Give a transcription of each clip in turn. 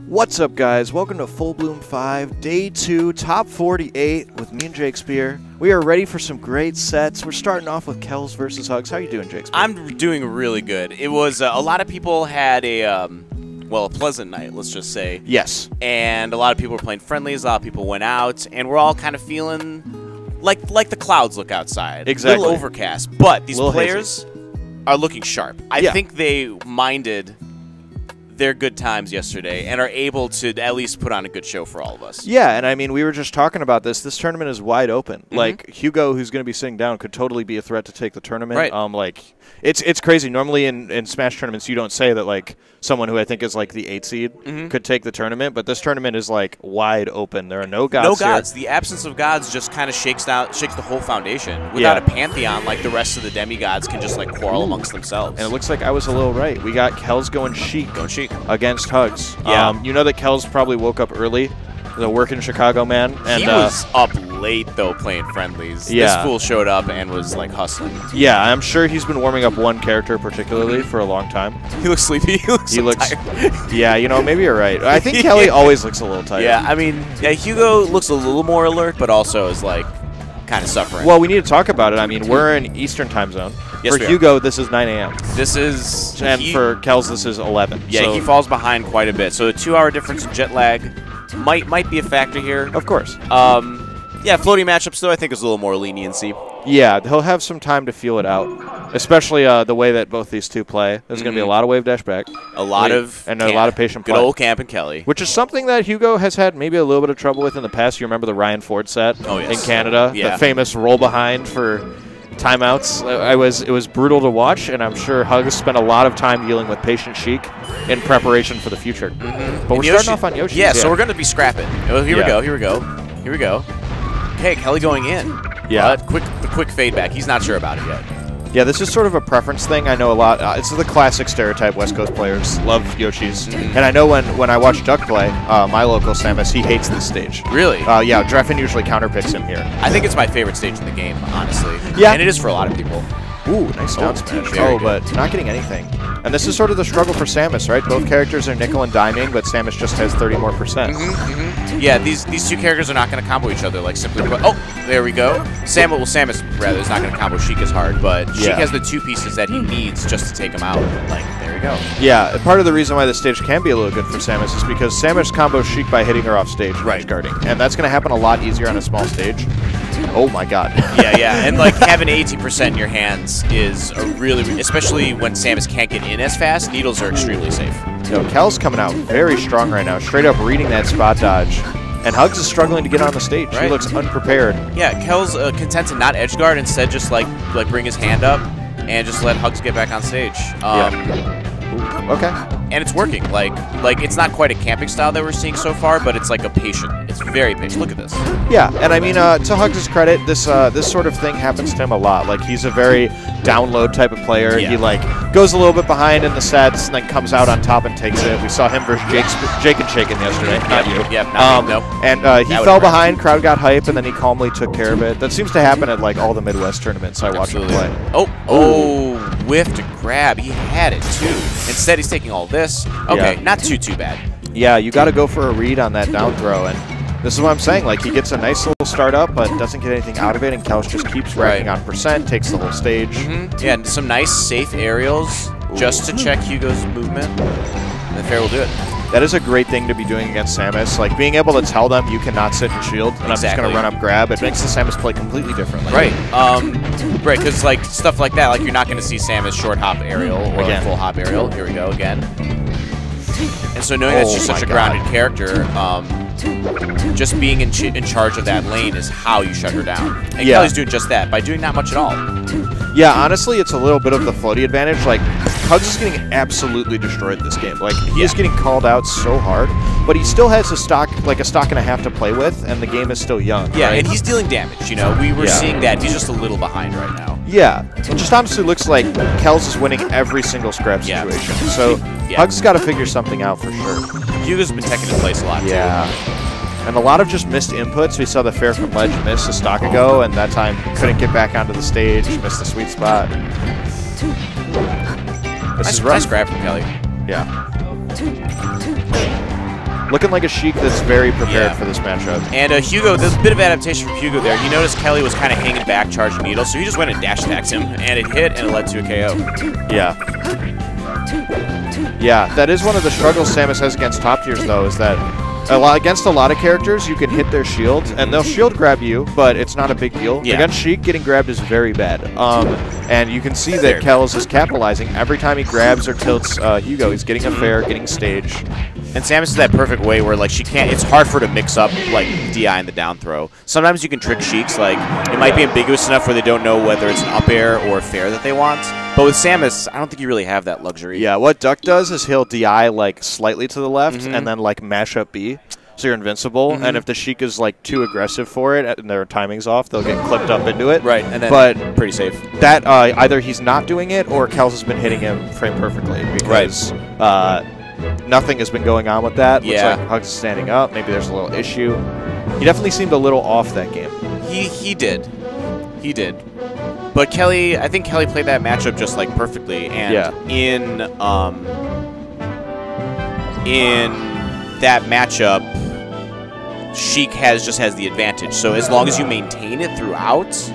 What's up, guys? Welcome to Full Bloom 5, Day 2, Top 48 with me and Jakespeare. We are ready for some great sets. We're starting off with Kels versus HugS. How are you doing, Jakespeare? I'm doing really good. It was a lot of people had a pleasant night, let's just say. Yes. And a lot of people were playing friendlies. A lot of people went out, and we're all kind of feeling like the clouds look outside. Exactly. A little overcast, but these players hazy. are looking sharp. I think they minded their good times yesterday and are able to at least put on a good show for all of us. Yeah, and I mean, we were just talking about this. This tournament is wide open. Like, HugO, who's going to be sitting down, could totally be a threat to take the tournament. Right. Like, it's crazy. Normally in Smash tournaments, you don't say that, like, someone who I think is, like, the 8 seed could take the tournament, but this tournament is, like, wide open. There are no gods. No gods. Here. The absence of gods just kind of shakes the whole foundation. Without a pantheon, like, the rest of the demigods can just, like, quarrel amongst themselves. And it looks like I was a little right. We got Kels going Sheik. Against HugS. Yeah. You know that Kels probably woke up early. The working Chicago man. And, he was up late, though, playing friendlies. Yeah. This fool showed up and was, like, hustling. Yeah, I'm sure he's been warming up one character particularly for a long time. He looks sleepy. He looks tired. Yeah, you know, maybe you're right. I think Kelly always looks a little tired. Yeah, I mean, HugO looks a little more alert, but also is, like, kind of suffering. Well, we need to talk about it. I mean, we're in Eastern time zone. Yes, for HugO, this is 9 a.m. This is... And for Kels, this is 11. Yeah, so he falls behind quite a bit. So a 2-hour difference in jet lag might be a factor here. Of course. Yeah, floating matchups, though, I think is a little more leniency. Yeah, he'll have some time to feel it out, especially the way that both these two play. There's going to be a lot of wave dash back. A lot of patient play. Good old Camp and Kelly. Which is something that HugO has had maybe a little bit of trouble with in the past. You remember the Ryan Ford set in Canada? Yeah. The famous roll behind for timeouts. It was brutal to watch, and I'm sure HugS spent a lot of time dealing with patient Sheik in preparation for the future. But we're starting off on Yoshi. Yeah, so we're going to be scrapping. Oh, here we go. Okay, Kelly going in. Yeah. The quick fade back. He's not sure about it yet. Yeah, this is sort of a preference thing. I know a lot. It's the classic stereotype West Coast players love Yoshis. And I know when I watch Duck play, my local Samus, he hates this stage. Really? Yeah, Dreffin usually counterpicks him here. I think it's my favorite stage in the game, honestly. Yeah. And it is for a lot of people. Ooh, nice down smash. Very but not getting anything. And this is sort of the struggle for Samus, right? Both characters are nickel and diming, but Samus just has 30 more percent. Yeah, these two characters are not going to combo each other, like simply put. Oh, there we go. Samus rather is not going to combo Sheik as hard, but Sheik has the 2 pieces that he needs just to take him out. Like, there we go. Yeah, part of the reason why this stage can be a little good for Samus is because Samus combos Sheik by hitting her off stage, edge guarding, and that's going to happen a lot easier on a small stage. Oh my god. Yeah, and like having 18% in your hands is a really, especially when Samus can't get in as fast, needles are extremely safe. Yo, Kels coming out very strong right now, straight up reading that spot dodge. And HugS is struggling to get on the stage. He looks unprepared. Yeah, Kels content to not edge guard, instead just like bring his hand up and just let HugS get back on stage. Okay. And it's working. Like it's not quite a camping style that we're seeing so far, but it's like a patient. It's very patient. Look at this. Yeah, and I mean, to HugS' credit, this sort of thing happens to him a lot. Like, he's a very download type of player. Yeah. He like goes a little bit behind in the sets and then comes out on top and takes it. We saw him versus Jake and Shaken yesterday. Not you. Yeah, not me, no. And he fell behind, crowd got hype, and then he calmly took care of it. That seems to happen at like all the Midwest tournaments I watch him play. Oh, whiffed grab. He had it too. Instead, he's taking all this. Okay, not too bad. Yeah, you got to go for a read on that down throw, and this is what I'm saying. Like, he gets a nice little start up, but doesn't get anything out of it, and Kels just keeps racking on percent, takes the whole stage. Yeah, and some nice safe aerials just to check HugO's movement. And the fair will do it. That is a great thing to be doing against Samus. Like, being able to tell them you cannot sit and shield, and I'm just going to run up grab. It makes the Samus play completely differently. Right, because like stuff like that, like you're not going to see Samus short hop aerial or full hop aerial. Here we go again. And so knowing that she's such a grounded character, just being in charge of that lane is how you shut her down. And Kelly's doing just that by doing not much at all. Yeah, honestly, it's a little bit of the floaty advantage. Like, HugS is getting absolutely destroyed this game. Like, he is getting called out so hard, but he still has a stock and a half to play with, and the game is still young. Yeah, and he's dealing damage. You know, we were seeing that. He's just a little behind right now. Yeah, it just honestly looks like Kels is winning every single scrap situation. So HugS has got to figure something out for sure. HugO's been taking his place a lot too. And a lot of just missed inputs. We saw the fair from ledge miss a stock ago, and that time couldn't get back onto the stage, missed the sweet spot. This is rough. Nice grab from Kelly. Yeah. looking like a Sheik that's very prepared for this matchup. And HugO, there's a bit of adaptation from HugO there. You notice Kelly was kind of hanging back, charging needle, so he just went and dash attacked him, and it hit, and it led to a KO. Yeah. Yeah, that is one of the struggles Samus has against top tiers, though, is that against a lot of characters, you can hit their shields, and they'll shield grab you, but it's not a big deal. Yeah. Against Sheik, getting grabbed is very bad. And you can see that Kels is capitalizing. Every time he grabs or tilts HugO, he's getting a fair, getting stage. And Samus is that perfect way where, like, she can't, it's hard for her to mix up, like, DI and the down throw. Sometimes you can trick Sheiks, like, it might be ambiguous enough where they don't know whether it's an up air or a fair that they want. But with Samus, I don't think you really have that luxury. Yeah, what Duck does is he'll DI, like, slightly to the left and then, like, mash up B. So you're invincible, and if the Sheik is like too aggressive for it and their timing's off, they'll get clipped up into it. Right, and then pretty safe. That either he's not doing it or Kels has been hitting him frame perfectly because nothing has been going on with that. Looks like HugS is standing up. Maybe there's a little issue. He definitely seemed a little off that game. He did. But Kelly, I think Kelly played that matchup just like perfectly, and in that matchup, Sheik just has the advantage. So as long as you maintain it throughout,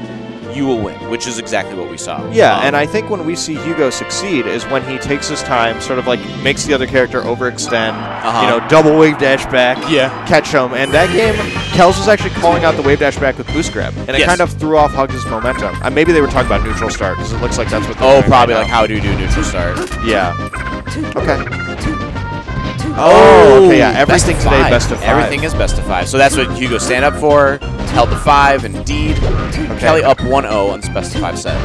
you will win, which is exactly what we saw. Yeah, and I think when we see HugO succeed is when he takes his time, sort of like makes the other character overextend, you know, double wave dash back, catch him. And that game, Kels was actually calling out the wave dash back with boost grab, and it kind of threw off HugS' momentum. Maybe they were talking about neutral start, because it looks like that's what they're doing probably right like how do you do neutral start. Yeah. Okay. Oh, okay, yeah. Everything today, best of 5. Everything is best of 5. So that's what HugO stand up for. Held to 5, indeed. Kelly up 1-0 on this best of 5 set.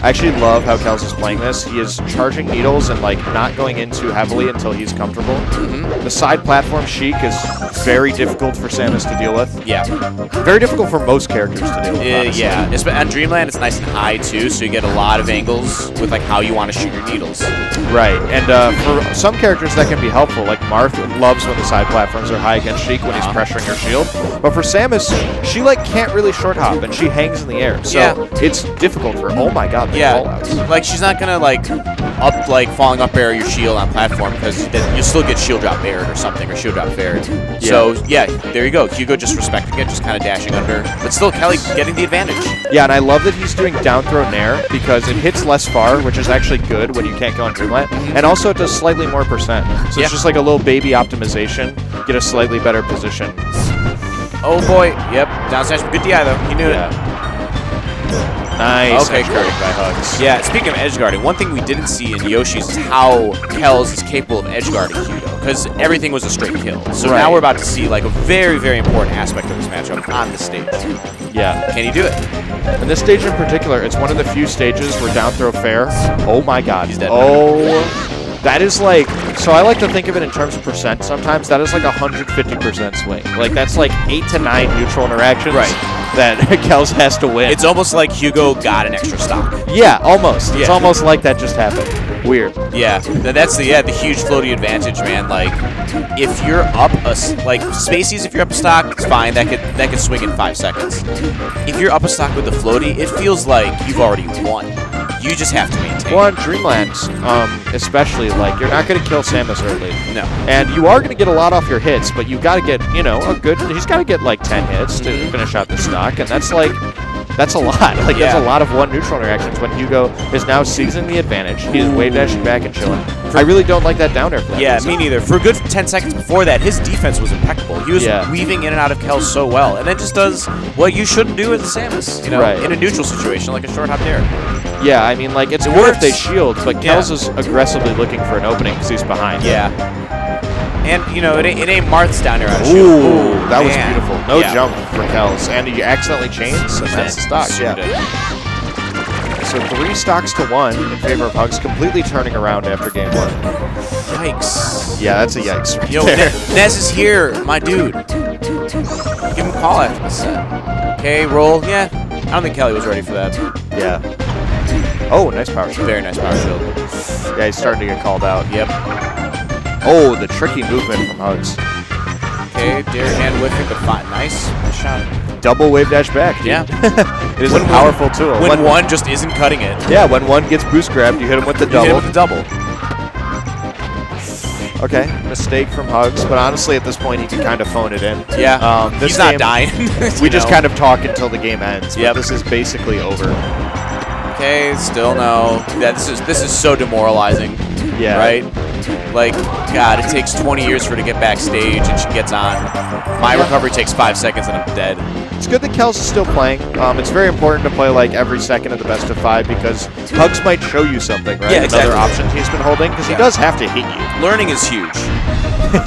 I actually love how Kels is playing this. He is charging needles and like not going in too heavily until he's comfortable. The side platform Sheik is very difficult for Samus to deal with. Yeah. Very difficult for most characters to deal with. Yeah. On Dreamland, it's nice and high too, so you get a lot of angles with like how you want to shoot your needles. Right. And for some characters that can be helpful. Like Marth loves when the side platforms are high against Sheik when he's pressuring her shield. But for Samus, she like can't really short hop and she hangs in the air. So it's difficult for her. Oh my god, the fallouts. Like she's not gonna like falling up air your shield on platform because you still get shield drop aired or something, or shield drop fared. So yeah, there you go. HugO just respecting it, just kind of dashing under. But still Kelly getting the advantage. Yeah, and I love that he's doing down throw nair because it hits less far, which is actually good when you can't go on Dreamland. And also it does slightly more percent. So it's just like a little baby optimization. Get a slightly better position. Oh boy, yep. Down smash, good DI though. He knew it. Nice. Okay, guarding by HugS. Yeah, speaking of edge guarding, one thing we didn't see in Yoshi's is how Kels is capable of edge guarding HugO, because everything was a straight kill. So now we're about to see like a very, very important aspect of this matchup on the stage. Yeah. Can he do it? And this stage in particular, it's one of the few stages where down throw fair. Oh my god. He's dead. That is like, so I like to think of it in terms of percent sometimes. That is like 150% swing. Like that's like 8 to 9 neutral interactions that Kels has to win. It's almost like HugO got an extra stock. Yeah, almost. It's almost like that just happened. Weird. Yeah, that's the huge floaty advantage, man. Like if you're up like Spaceys, if you're up a stock, it's fine. That could swing in 5 seconds. If you're up a stock with the floaty, it feels like you've already won. You just have to maintain. Well, on Dreamland, especially, like, you're not going to kill Samus early. No. And you are going to get a lot off your hits, but you got to get, you know, he's got to get, like, 10 hits to finish out the stock, and that's, like, that's a lot. Like, that's a lot of one neutral interactions when HugO is now seizing the advantage. He's wave dashing back and chilling. I really don't like that down air play. Yeah, me neither. For a good 10 seconds before that, his defense was impeccable. He was weaving in and out of Kels so well, and then just does what you shouldn't do as a Samus, you know, in a neutral situation, like a short hop air. Yeah, I mean, like, it's good if they shield, but Kels is aggressively looking for an opening because he's behind. Yeah. And, you know, it ain't Marth's down there on shield. Ooh, that was beautiful. No jump for Kels. And he accidentally chains, and that's the stock. So 3 stocks to 1 in favor of HugS, completely turning around after game 1. Yikes. Yeah, that's a yikes right there. Nez is here, my dude. Give him a call after the set. Okay, roll. Yeah, I don't think Kelly was ready for that. Yeah. Oh, nice power shield. Very nice power shield. Yeah, he's starting to get called out. Yep. Oh, the tricky movement from HugS. Okay, dare hand whiffing, but fine. Nice shot. Double wave dash back. Dude. Yeah. It is a powerful tool. When one just isn't cutting it. Yeah, when one gets boost grabbed, you hit him with the double. You hit him with the double. Okay, mistake from HugS, but honestly, at this point, he can kind of phone it in. Yeah, he's not dying. We just kind of talk until the game ends. Yep. But this is basically over. Okay, still no. This is so demoralizing. Yeah. Right? Like, God, it takes 20 years for her to get backstage, and she gets on. My recovery takes 5 seconds, and I'm dead. It's good that Kels is still playing. It's very important to play like every second of the best of 5 because HugS might show you something, right? Yeah, exactly. Another option he's been holding because he does have to hit you. Learning is huge.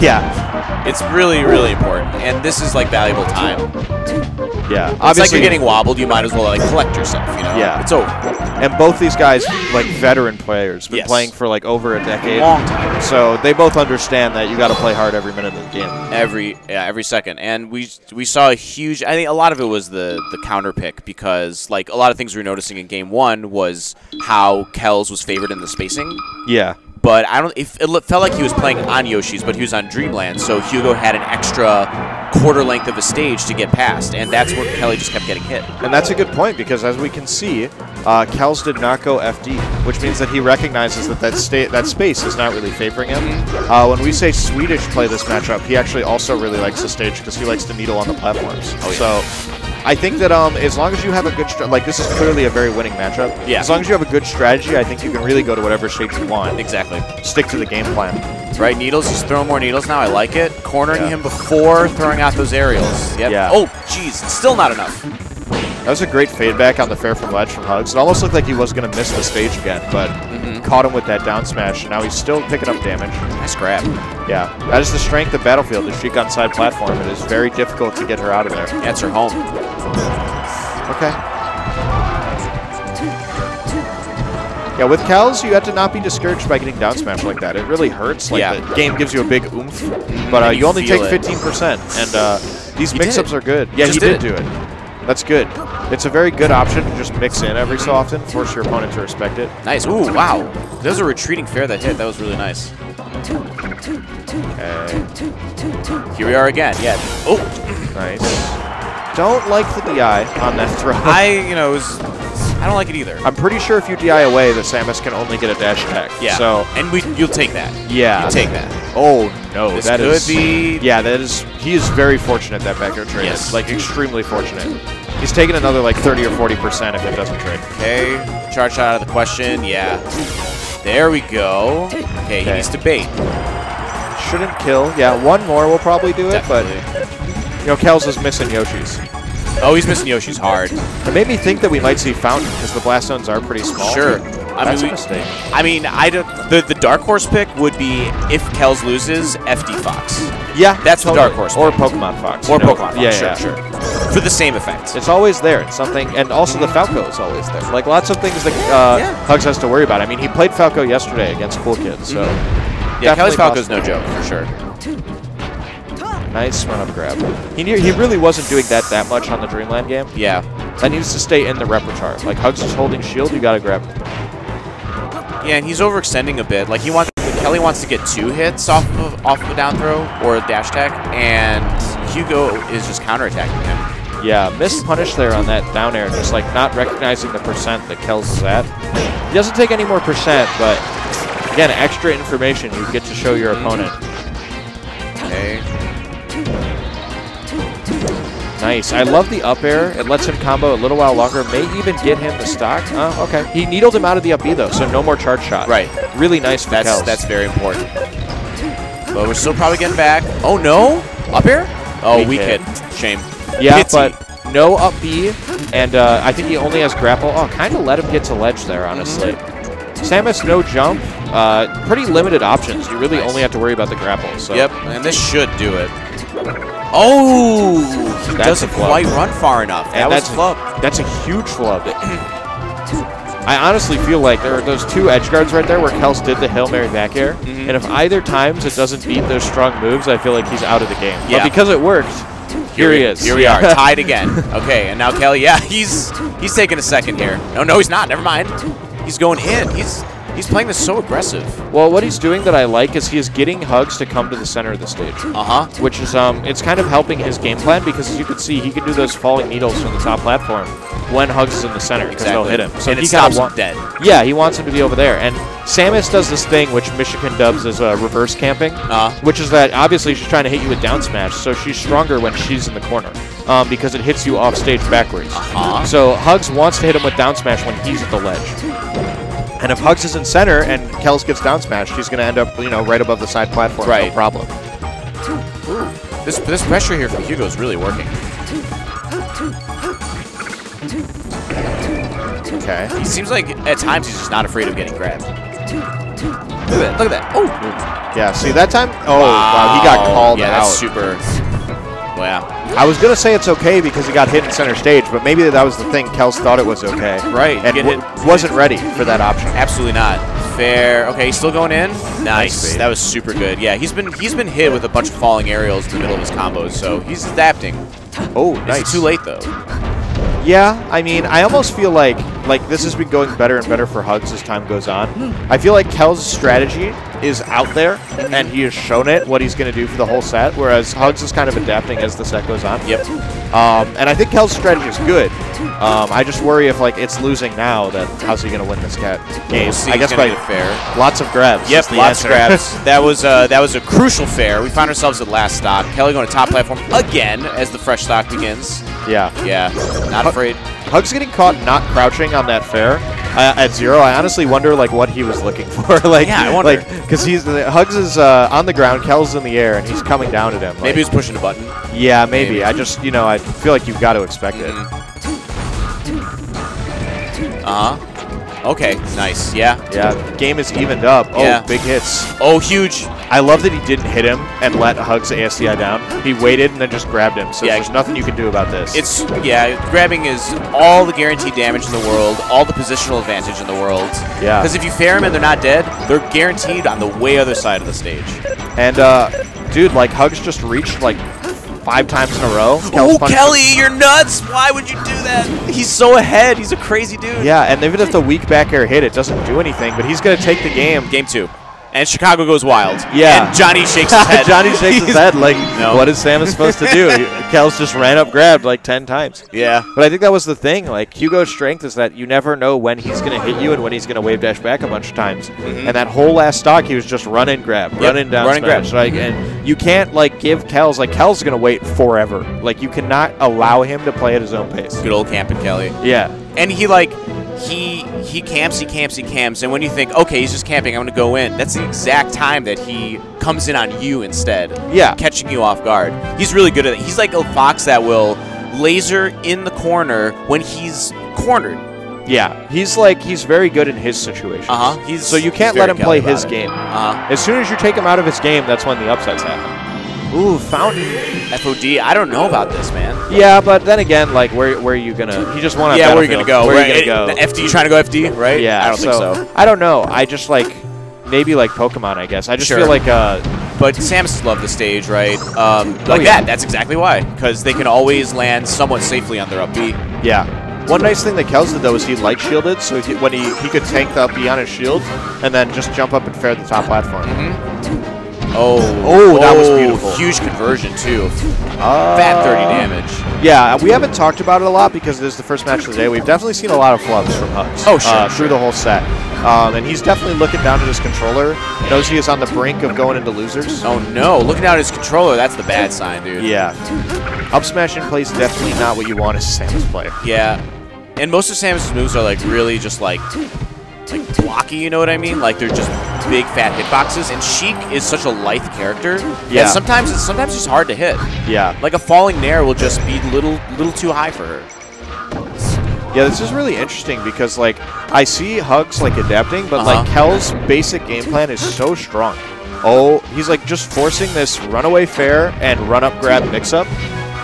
Yeah. It's really, really important, and this is like valuable time. Yeah. It's like you're getting wobbled. You might as well like collect yourself. You know. Yeah. It's over. And both these guys, like veteran players, been playing for like over a decade. Long time. So they both understand that you got to play hard every minute of the game. Every second. And we saw a huge. I think a lot of it was the counter pick because like a lot of things we were noticing in game 1 was how Kels was favored in the spacing. Yeah. But it felt like he was playing on Yoshi's, but he was on Dreamland, so Hugo had an extra quarter length of a stage to get past, and that's where Kelly just kept getting hit. And that's a good point, because as we can see, Kels did not go FD, which means that he recognizes that that space is not really favoring him. When we say Swedish play this matchup, he actually also really likes the stage because he likes to needle on the platforms. Oh, yeah. So I think that as long as you have a good like this is clearly a very winning matchup. Yeah. As long as you have a good strategy, I think you can really go to whatever stage you want. Exactly. Stick to the game plan. Right, needles. He's throwing more needles now. I like it. Cornering him before throwing out those aerials. Yep. Yeah. Oh, jeez. Still not enough. That was a great fade back on the fair from ledge from HugS. It almost looked like he was going to miss the stage again, but caught him with that down smash, and now he's still picking up damage. Nice grab. Yeah, that is the strength of Battlefield, the streak on side platform. It is very difficult to get her out of there. Yeah, it's her home. Okay. Yeah, with Kels, you have to not be discouraged by getting down smash like that. It really hurts. Like the game gives you a big oomph, but you only take 15%, and these mix-ups are good. Yeah, he did do it. That's good. It's a very good option to just mix in every so often, force your opponent to respect it. Nice. Ooh, wow. That was a retreating fair that hit. That was really nice. Okay. Here we are again. Yeah. Oh. Nice. Don't like the DI on that throw. I don't like it either. I'm pretty sure if you DI away, the Samus can only get a dash attack. Yeah. So and you'll take that. Yeah. You take that. Oh no, this that could is. Be. Yeah, that is. He is very fortunate that back air trade. Yes. Like extremely fortunate. He's taking another like 30 or 40% if it doesn't trade. Okay. Charge shot out of the question. Yeah. There we go. Okay, he needs to bait. Shouldn't kill. Yeah, one more will probably do it, but Kels is missing Yoshi's. Oh, he's missing Yoshi's hard. It made me think that we might see Fountain because the blast zones are pretty small. Sure. That's a mistake. I mean, the dark horse pick would be if Kels loses, FD Fox. Yeah, that's the dark horse. Or Pokemon Fox. Or Pokemon Fox. Yeah, sure. For the same effect. It's always there. It's something, and also the Falco is always there. Like lots of things that HugS has to worry about. I mean, he played Falco yesterday against Cool Kids, so yeah, Kelly's Falco's no joke for sure. Nice run-up grab. He really wasn't doing that much on the Dreamland game. Yeah. That needs to stay in the repertoire. Like HugS is holding shield, you gotta grab. Yeah, and he's overextending a bit. Like Kelly wants to get 2 hits off of a down throw or a dash attack, and Hugo is just counterattacking him. Yeah, missed punish there on that down air, just like not recognizing the percent that Kels is at. He doesn't take any more percent, but again, extra information you get to show your opponent. Okay. Nice. I love the up air. It lets him combo a little while longer. May even get him the stock. Oh, okay. He needled him out of the up B, though, so no more charge shot. Right. Really nice for Kels. That's very important. But we're still probably getting back. Oh, no? Up air? Oh, weak hit. Shame. Yeah, but no up B, and I think he only has grapple. Oh, kind of let him get to ledge there, honestly. Samus, no jump. Pretty limited options. You really only have to worry about the grapple. So. Yep, and this should do it. Oh! He doesn't quite run far enough. That was a flub. That's a huge flub. I honestly feel like there are those 2 edge guards right there where Kels did the Hail Mary back air, and if either times it doesn't beat those strong moves, I feel like he's out of the game. Yeah. But because it worked, here he is. Here we are, tied again. Okay, and now Kelly, yeah, he's taking a second here. No, he's not. Never mind. He's going in. He's He's playing this so aggressive. Well, what he's doing that I like is he is getting HugS to come to the center of the stage. Which is, it's kind of helping his game plan because as you can see, he can do those falling needles from the top platform when HugS is in the center because they'll hit him. So and he stops him dead. Yeah, he wants him to be over there. And Samus does this thing which Michigan dubs as reverse camping, which is that obviously she's trying to hit you with down smash, so she's stronger when she's in the corner because it hits you off stage backwards. So HugS wants to hit him with down smash when he's at the ledge. And if HugS is in center and Kels gets down smashed, he's going to end up, right above the side platform. No problem. Ooh. This pressure here from Hugo is really working. Okay. He seems like at times he's just not afraid of getting grabbed. Look at that. Oh. Yeah, see that time? Oh, wow, he got called out. Yeah, that's super. Wow. I was going to say it's okay because he got hit in center stage, but maybe that was the thing. Kels thought it was okay. Right. And wasn't ready for that option. Absolutely not. Fair. Okay, he's still going in. Nice. That was super good. Yeah, he's been hit with a bunch of falling aerials in the middle of his combos, so he's adapting. Oh, nice. It's too late, though. Yeah, I mean, I almost feel like this has been going better and better for HugS as time goes on. I feel like Kels' strategy is out there, and he has shown it, what he's going to do for the whole set, whereas HugS is kind of adapting as the set goes on. Yep. And I think Kels' strategy is good. I just worry if, it's losing now, that how's he going to win this game? We'll see. I guess by fair. Lots of grabs. Yep, lots of grabs. That was a crucial fair. We found ourselves at last stock. Kelly going to top platform again as the fresh stock begins. Yeah. Yeah, not afraid. HugS getting caught not crouching on that fair at 0. I honestly wonder what he was looking for. Yeah, I wonder. Because HugS is on the ground, Kels in the air, and he's coming down at him. Maybe he's pushing a button. Yeah, maybe. I just I feel like you've got to expect it. Okay, nice. Yeah. Yeah, the game is evened up. Oh, yeah. Big hits. Oh, huge. I love that he didn't hit him and let HugS ASDI down. He waited and then just grabbed him. So there's nothing you can do about this. Grabbing is all the guaranteed damage in the world, all the positional advantage in the world. Yeah. Because if you fair them and they're not dead, they're guaranteed on the way other side of the stage. And, dude, HugS just reached, 5 times in a row. Oh, Kelly, you're nuts! Why would you do that? He's so ahead. He's a crazy dude. Yeah, and even if the weak back air hit, it doesn't do anything, but he's going to take the game. Game 2. And Chicago goes wild. Yeah. And Johnny shakes his head. Johnny shakes his head no. What is Samus supposed to do? Kels just ran up, grabbed 10 times. Yeah. But I think that was the thing. Hugo's strength is that you never know when he's going to hit you and when he's going to wave dash back a bunch of times. And that whole last stock, he was just running grab, running down smash. And you can't, give Kels. Kels is going to wait forever. You cannot allow him to play at his own pace. Good old camping Kelly. Yeah. And he camps, and when you think, okay, he's just camping, I'm going to go in, that's the exact time that he comes in on you instead. Yeah. Catching you off guard. He's really good at it. He's like a fox that will laser in the corner when he's cornered. Yeah. He's very good in his situation. So you can't let him play his game. As soon as you take him out of his game, that's when the upsets happen. Ooh, Fountain. FOD. I don't know about this, man. Yeah, but then again, where are you going to... He just won on where are you going to go? Where are you going to go? FD, trying to go FD, right? Yeah. I don't think so. I don't know. I just maybe Pokemon, I guess. I just feel But Samus love the stage, right? That's exactly why. Because they can always land somewhat safely on their up B. Yeah. One nice thing that Kels did, though, is he shielded, so when he could tank the up B on his shield and then just jump up and fair the top platform. Oh, that was beautiful. Huge conversion, too. Fat 30 damage. Yeah, we haven't talked about it a lot because this is the first match of the day. We've definitely seen a lot of flubs from HugS. Oh, sure. Through the whole set. And he's definitely looking down at his controller. Knows he is on the brink of going into losers. Oh, no. Looking down at his controller, that's the bad sign, dude. Yeah. Up smash in play is definitely not what you want as a Samus player. Yeah. And most of Samus' moves are really just blocky, you know what I mean? They're just big fat hitboxes, and Sheik is such a lithe character that sometimes it's hard to hit. Yeah. A falling nair will just be little too high for her. Yeah, this is really interesting because I see HugS adapting, but Kels' basic game plan is so strong. Oh, he's just forcing this runaway fair and run up grab mix up.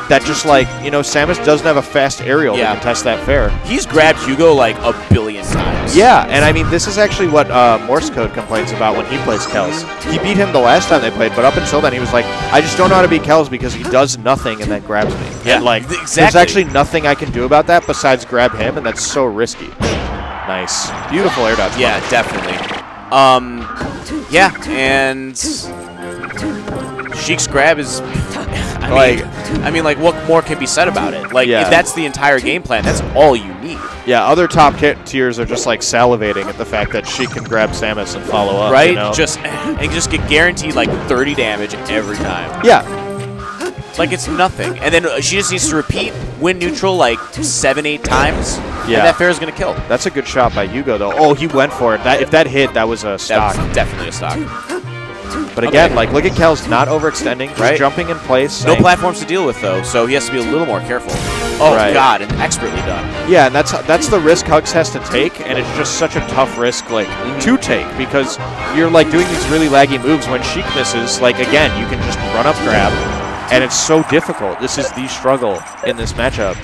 That just Samus doesn't have a fast aerial to contest that fair. He's grabbed Hugo a billion times. Yeah, and I mean, this is actually what Morse Code complains about when he plays Kels. He beat him the last time they played, but up until then he was I just don't know how to beat Kels because he does nothing and then grabs me. Yeah, and, there's actually nothing I can do about that besides grab him, and that's so risky. Nice. Beautiful air dodge. Yeah, definitely. Yeah, and Sheik's grab is. I mean, like, what more can be said about it? Like, if that's the entire game plan, that's all you need. Yeah, other top tiers are just like salivating at the fact that she can grab Samus and follow up. Right? You know? And just get guaranteed like 30 damage every time. Yeah. Like, it's nothing. And then she just needs to repeat, win neutral like 7-8 times. Yeah. And that fair is going to kill. That's a good shot by Hugo, though. Oh, he went for it. If that hit, that was a stock. That was definitely a stock. But again, like, look at Kels not overextending, just jumping in place. No platforms to deal with, though, so he has to be a little more careful. Oh, God, and expertly done. Yeah, and that's the risk HugS has to take, and it's just such a tough risk, like, to take, because you're, like, doing these really laggy moves. When Sheik misses, like, again, you can just run up grab, and it's so difficult. This is the struggle in this matchup.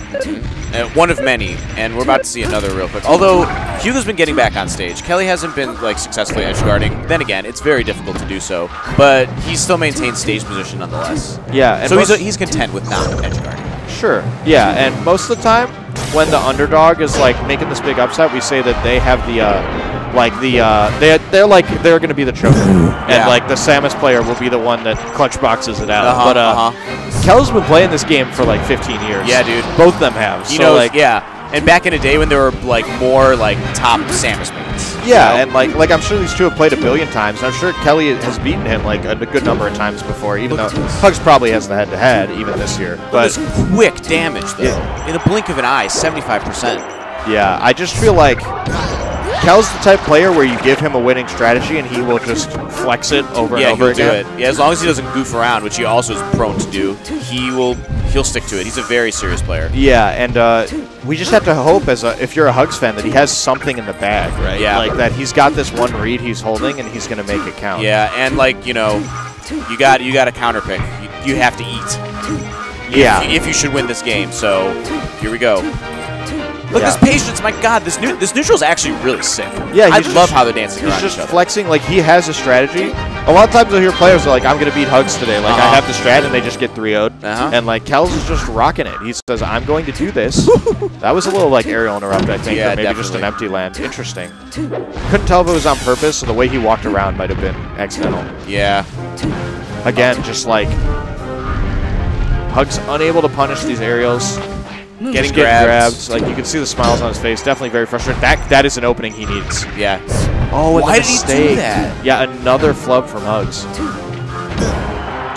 One of many, and we're about to see another real quick. Although, Hugo's been getting back on stage. Kelly hasn't been, like, successfully edge guarding. Then again, it's very difficult to do so. But he still maintains stage position nonetheless. Yeah. And so he's content with not edge guarding. Sure. Yeah, and most of the time, when the underdog is, like, making this big upset, we say that they have the, they're going to be the choker. And, like, the Samus player will be the one that clutch boxes it out. Kel's been playing this game for, like, 15 years. Yeah, dude. Both of them have. He knows, like, and back in the day when there were, like, more, like, top Samus mates. Yeah, and, like, I'm sure these two have played a billion times. I'm sure Kelly has beaten him, like, a good number of times before, even though HugS probably has the head-to-head even this year. But it's quick damage, though. In a blink of an eye, 75%. Yeah, I just feel like Kel's the type of player where you give him a winning strategy and he will just flex it over and over again. Yeah, he'll do it. Yeah, as long as he doesn't goof around, which he also is prone to do, he'll stick to it. He's a very serious player. Yeah, and we just have to hope, if you're a HugS fan, that he has something in the bag, right? Yeah. Like that he's got this one read he's holding and he's going to make it count. Yeah, and like, you know, you got a counter pick. You have to eat. Yeah. If you should win this game. So here we go. Look at this patience, my God! This neutral is actually really sick. Yeah, I love how they're dancing around each other. He's just flexing, like he has a strategy. A lot of times I hear players are like, "I'm gonna beat HugS today." Like I have the strat, and they just get 3-0'd. And like Kels is just rocking it. He says, "I'm going to do this." That was a little like aerial interrupt, I think, but maybe just an empty land. Interesting. Couldn't tell if it was on purpose, so the way he walked around might have been accidental. Yeah. Again, just like HugS unable to punish these aerials. Getting grabbed. Like you can see the smiles on his face. Definitely very frustrated. That is an opening he needs. Yeah. Oh, why did he do that? Yeah, another flub from HugS.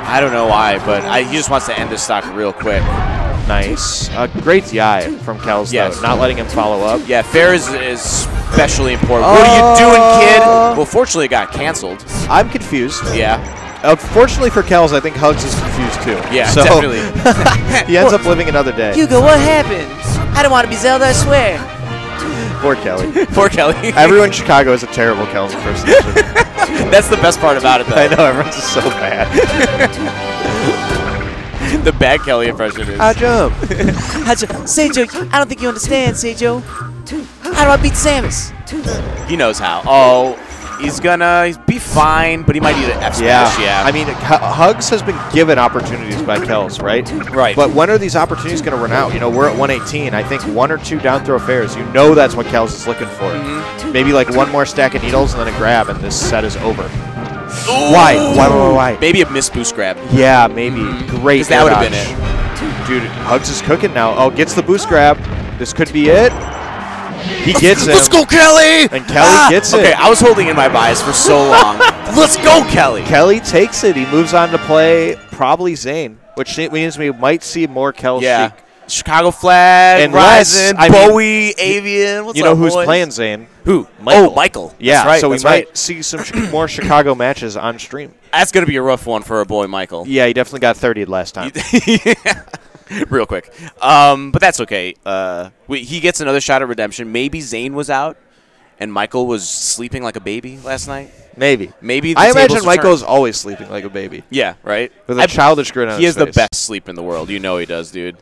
I don't know why, but he just wants to end this stock real quick. Nice. Great DI from Kels, though. Not letting him follow up. Yeah, fair is especially important. What are you doing, kid? Well, fortunately, it got canceled. I'm confused. Yeah. Fortunately for Kels, I think HugS is confused too. Yeah, so definitely. He ends up living another day. Hugo, what happened? I don't want to be Zelda, I swear. Poor Kelly. Poor Kelly. Everyone in Chicago is a terrible Kels impersonation. That's the best part about it, though. I know, everyone's just so bad. The bad Kelly impression is. I jump. Seijo, I don't think you understand, Seijo. How do I beat Samus? He knows how. Oh. He's gonna be fine, but he might need an F smash. Yeah. I mean, HugS has been given opportunities by Kels, right? Right. But when are these opportunities going to run out? You know, we're at 118. I think 1 or 2 down throw fairs. You know that's what Kels is looking for. Maybe like 1 more stack of needles and then a grab, and this set is over. Ooh. Why? Maybe a missed boost grab. Yeah, maybe. Great. Because that would have been it. Dude, HugS is cooking now. Oh, gets the boost grab. This could be it. He gets it. Let's go, Kelly! And Kelly gets it. Okay, I was holding in my bias for so long. Let's go, Kelly! Kelly takes it. He moves on to play probably Zane, which means we might see more Kels. Yeah. Chicago flag, and Ryzen, Bowie, Avian. What's you know up, who's boys? playing Zane? Who? Michael. Oh, Michael. Yeah, that's right, so we might see some more Chicago matches on stream. That's going to be a rough one for our boy Michael. Yeah, he definitely got 30'd last time. Real quick. But that's okay. He gets another shot at redemption. Maybe Zane was out and Michael was sleeping like a baby last night. Maybe. I imagine Michael's always sleeping like a baby. Yeah, right? With a childish grin on his face. He has the best sleep in the world. You know he does, dude.